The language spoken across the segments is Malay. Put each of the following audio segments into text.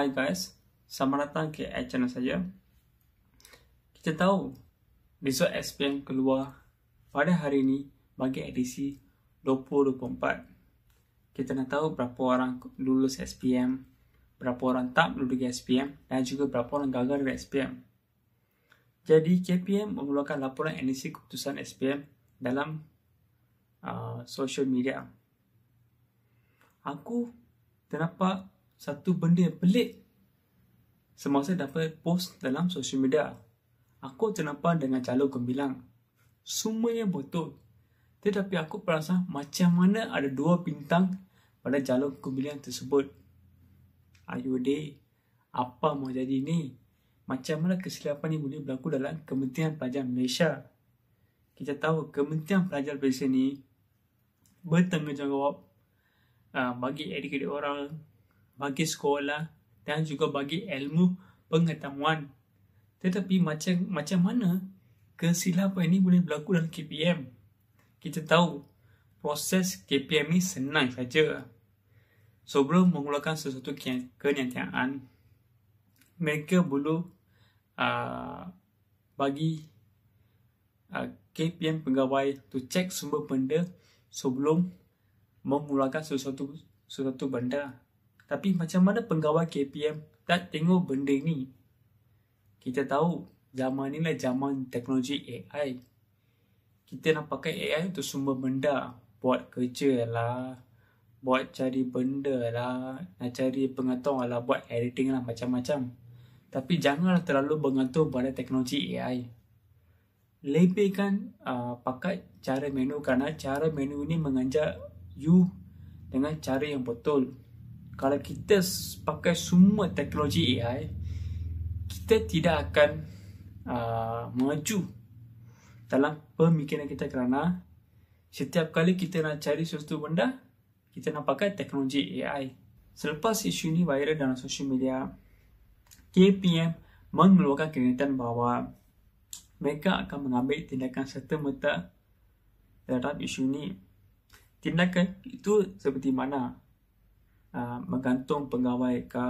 Hi guys, selamat datang ke channel saya. Kita tahu result SPM keluar pada hari ini bagi edisi 2024. Kita nak tahu berapa orang lulus SPM, berapa orang tak lulus SPM dan juga berapa orang gagal dari SPM. Jadi KPM mengeluarkan laporan edisi keputusan SPM dalam social media. Aku ternampak satu benda yang pelik semasa dapat post dalam social media. Aku ternampak dengan jalur gembilang. Semuanya betul. Tetapi aku perasan macam mana ada 2 bintang pada jalur gembilang tersebut. Ayo deh, apa mau jadi ni? Macam mana kesilapan ni boleh berlaku dalam Kementerian Pelajaran Malaysia? Kita tahu Kementerian Pelajaran Malaysia ni bertanggungjawab bagi adik-adik orang, bagi sekolah dan juga bagi ilmu pengetahuan. Tetapi macam mana kesilapan ini boleh berlaku dalam KPM? Kita tahu proses KPM ni senang saja. Sebelum mengeluarkan sesuatu kenyataan, mereka perlu bagi KPM pegawai tu cek semua benda sebelum mengeluarkan sesuatu benda. Tapi macam mana pegawai KPM tak tengok benda ni? Kita tahu zaman ni lah zaman teknologi AI. Kita nak pakai AI untuk semua benda. Buat kerja lah, buat cari benda lah, nak cari pengetahuan lah, buat editing lah, macam-macam. Tapi janganlah terlalu bergantung pada teknologi AI. Lebihkan pakai cara menu, kerana cara menu ni mengajak you dengan cara yang betul. Kalau kita pakai semua teknologi AI, kita tidak akan maju dalam pemikiran kita, kerana setiap kali kita nak cari sesuatu benda, kita nak pakai teknologi AI. Selepas isu ini viral dalam sosial media, KPM mengeluarkan kenyataan bahawa mereka akan mengambil tindakan serta-merta terhadap isu ini. Tindakan itu seperti mana? Menggantung pegawai ke,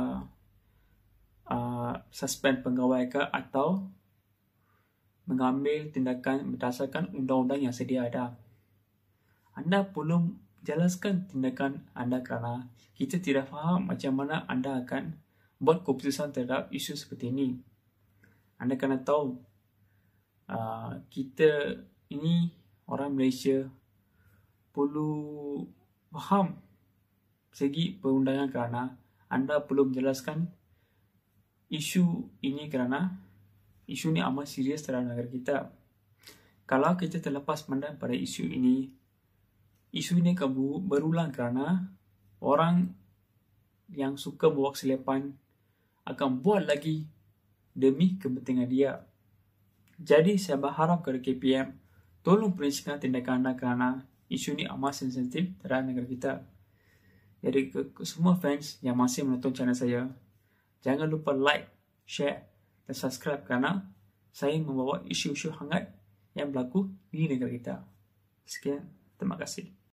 suspend pegawai ke, atau mengambil tindakan berdasarkan undang-undang yang sedia ada. Anda perlu jelaskan tindakan anda, kerana kita tidak faham macam mana anda akan buat keputusan terhadap isu seperti ini. Anda kena tahu kita ini orang Malaysia perlu faham segi perundangan, kerana anda perlu menjelaskan isu ini, kerana isu ini amat serius terhadap negara kita. Kalau kita terlepas pandang pada isu ini akan berulang, kerana orang yang suka bawa kesilapan akan buat lagi demi kepentingan dia. Jadi saya berharap kepada KPM, tolong perincikan tindakan anda, kerana isu ini amat sensitif terhadap negara kita. Jadi ke semua fans yang masih menonton channel saya, jangan lupa like, share dan subscribe, kerana saya membawa isu-isu hangat yang berlaku di negara kita. Sekian, terima kasih.